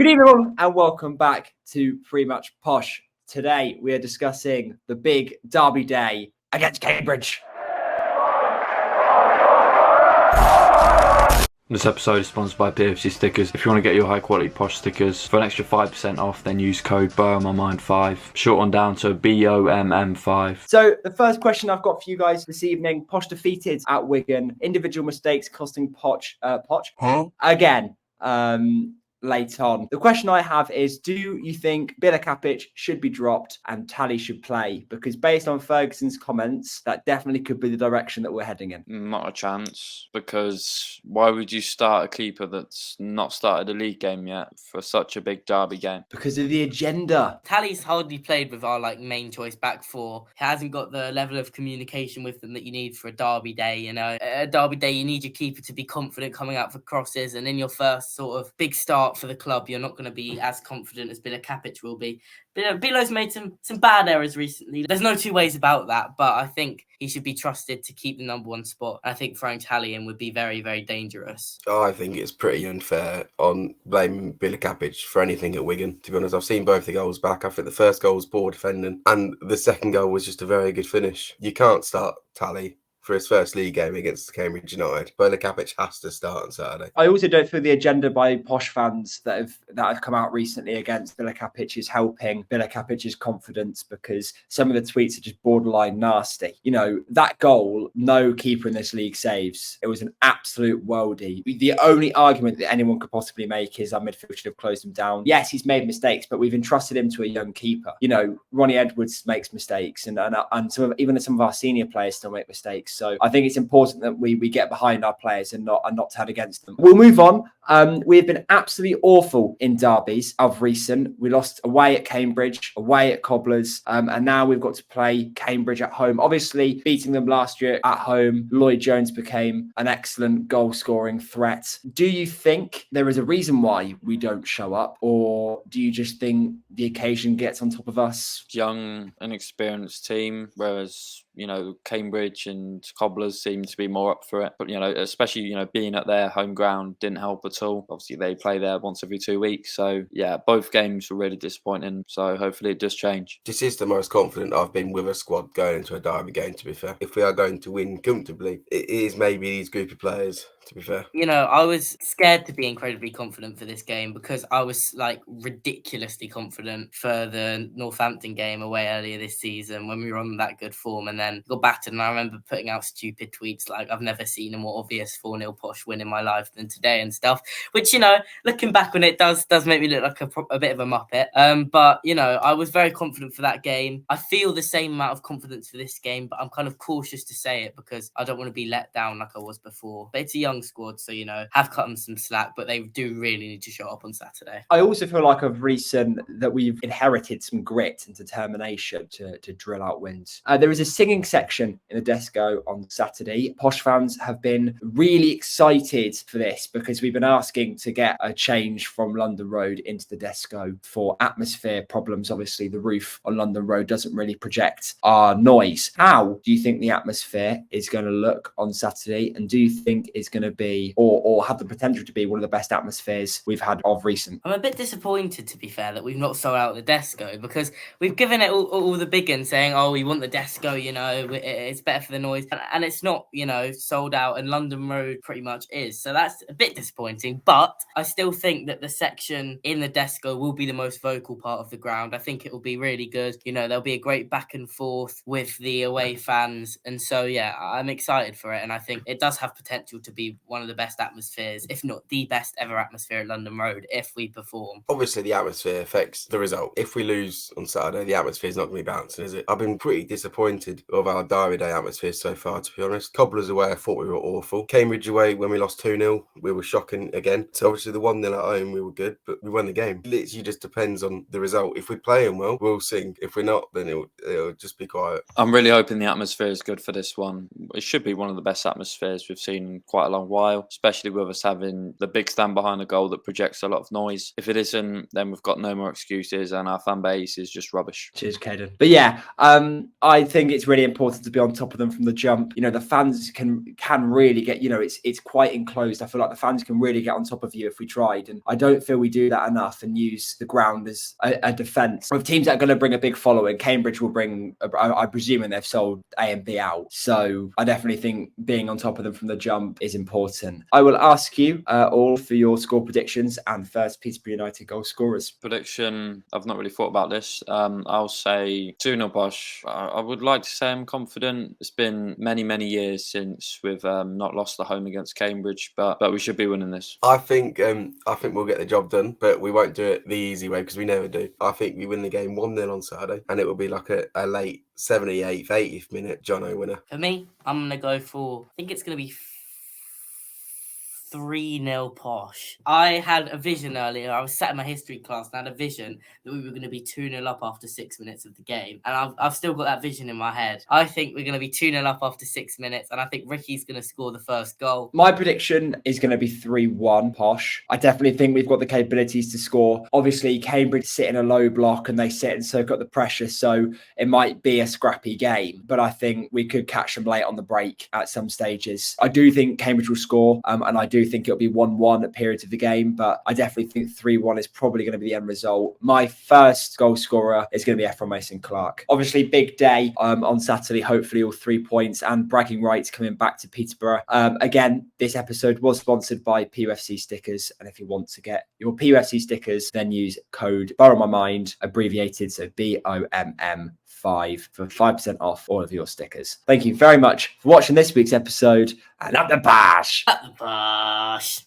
Good evening, all, and welcome back to Pretty Much Posh. Today, we are discussing the big derby day against Cambridge. This episode is sponsored by PUFC stickers. If you want to get your high quality posh stickers for an extra 5% off, then use code BOMMYMIND5, short on down to BOMM5. So the first question I've got for you guys this evening: Posh defeated at Wigan. Individual mistakes costing Poch again. Late on. The question I have is, do you think Bilakapic should be dropped and Tally should play? Because based on Ferguson's comments, that definitely could be the direction that we're heading in. Not a chance, because why would you start a keeper that's not started a league game yet for such a big derby game? Because of the agenda. Tally's hardly played with our main choice back four. He hasn't got the level of communication with them that you need for a derby day. A derby day, you need your keeper to be confident coming out for crosses, and in your first sort of big start for the club, you're not going to be as confident as Bilakapic will be. Bilo's made some bad errors recently. There's no two ways about that, but I think he should be trusted to keep the number one spot. I think throwing Tally in would be very, very dangerous. I think it's pretty unfair on blaming Bilakapic for anything at Wigan. To be honest, I've seen both the goals back. I think the first goal was poor defending, and the second goal was just a very good finish. You can't start Tally for his first league game against Cambridge United. Bilakapic has to start on Saturday. I also don't feel the agenda by Posh fans that have come out recently against Bilakapic is helping Bilakapic's confidence, because some of the tweets are just borderline nasty. That goal, no keeper in this league saves. It was an absolute worldie. The only argument that anyone could possibly make is our midfield should have closed him down. Yes, he's made mistakes, but we've entrusted him to a young keeper. Ronnie Edwards makes mistakes, and some of our senior players still make mistakes. So I think it's important that we get behind our players and not turn against them. We'll move on. We've been absolutely awful in derbies of recent. We lost away at Cambridge, away at Cobblers, and now we've got to play Cambridge at home. Obviously, beating them last year at home, Lloyd Jones became an excellent goal-scoring threat. Do you think there is a reason why we don't show up, or do you just think the occasion gets on top of us? Young, inexperienced team, whereas Cambridge and Cobblers seem to be more up for it. But, especially, being at their home ground didn't help at all. Obviously, they play there once every 2 weeks. So, yeah, both games were really disappointing. So, hopefully it does change. This is the most confident I've been with a squad going into a derby game, to be fair. If we are going to win comfortably, it is maybe these group of players, to be fair. I was scared to be incredibly confident for this game, because I was ridiculously confident for the Northampton game away earlier this season when we were on that good form, and then got battered. And I remember putting out stupid tweets like, I've never seen a more obvious 4-0 Posh win in my life than today and stuff, which, looking back on it does make me look like a bit of a muppet. But I was very confident for that game. I feel the same amount of confidence for this game, but I'm kind of cautious to say it because I don't want to be let down like I was before. But it's a young squad, so, have cut them some slack, but they do really need to show up on Saturday. I also feel like of recent that we've inherited some grit and determination to drill out wins. There is a singing section in the Desco on Saturday. Posh fans have been really excited for this because we've been asking to get a change from London Road into the Desco for atmosphere problems. Obviously, the roof on London Road doesn't really project our noise. How do you think the atmosphere is going to look on Saturday? And do you think it's going to be or have the potential to be one of the best atmospheres we've had of recent? I'm a bit disappointed, to be fair, that we've not sold out the Desco, because we've given it all the big uns saying, oh, we want the Desco, it's better for the noise. And it's not, sold out, and London Road pretty much is. So that's a bit disappointing. But I still think that the section in the Desco will be the most vocal part of the ground. I think it will be really good. There'll be a great back and forth with the away fans. And so, yeah, I'm excited for it. And I think it does have potential to be one of the best atmospheres, if not the best ever atmosphere at London Road, if we perform. Obviously, the atmosphere affects the result. If we lose on Saturday, the atmosphere is not going to be bouncing, is it? I've been pretty disappointed of our derby day atmosphere so far, to be honest. Cobblers away, I thought we were awful. Cambridge away, when we lost 2-0, we were shocking again. So obviously the 1-0 at home, we were good, but we won the game. It literally just depends on the result. If we're playing well, we'll sing. If we're not, then it'll just be quiet. I'm really hoping the atmosphere is good for this one. It should be one of the best atmospheres we've seen in quite a long long while, especially with us having the big stand behind the goal that projects a lot of noise. If it isn't, then we've got no more excuses and our fan base is just rubbish. Cheers, Caden. But yeah, I think it's really important to be on top of them from the jump. You know, the fans can really get, you know, it's quite enclosed. I feel like the fans can really get on top of you if we tried. And I don't feel we do that enough and use the ground as a defence. With teams that are going to bring a big following, Cambridge will bring, I presume, and they've sold A and B out. So I definitely think being on top of them from the jump is important. I will ask you all for your score predictions and first Peterborough United goal scorers. Prediction, I've not really thought about this. I'll say 2-0 Posh. I would like to say I'm confident. It's been many years since we've not lost the home against Cambridge, but we should be winning this. I think we'll get the job done, but we won't do it the easy way because we never do. I think we win the game 1-0 on Saturday, and it will be like a late 78th, 80th minute Jono winner. For me, I'm going to go for, I think it's going to be 3-0 Posh. I had a vision earlier. I was sat in my history class and I had a vision that we were going to be 2-0 up after 6 minutes of the game. And I've still got that vision in my head. I think we're going to be 2-0 up after 6 minutes. And I think Ricky's going to score the first goal. My prediction is going to be 3-1 Posh. I definitely think we've got the capabilities to score. Obviously, Cambridge sit in a low block and they sit and soak up the pressure. So it might be a scrappy game. But I think we could catch them late on the break at some stages. I do think Cambridge will score. And I do think it'll be 1-1 at periods of the game, but I definitely think 3-1 is probably going to be the end result. My first goal scorer is going to be Ephraim Mason-Clark. Obviously, big day on Saturday, hopefully all 3 points and bragging rights coming back to Peterborough. Again, this episode was sponsored by PUFC stickers, and if you want to get your PUFC stickers, then use code Borrow My Mind, abbreviated, so BOMM5 for 5% off all of your stickers. Thank you very much for watching this week's episode, and up the bash! Up the bash!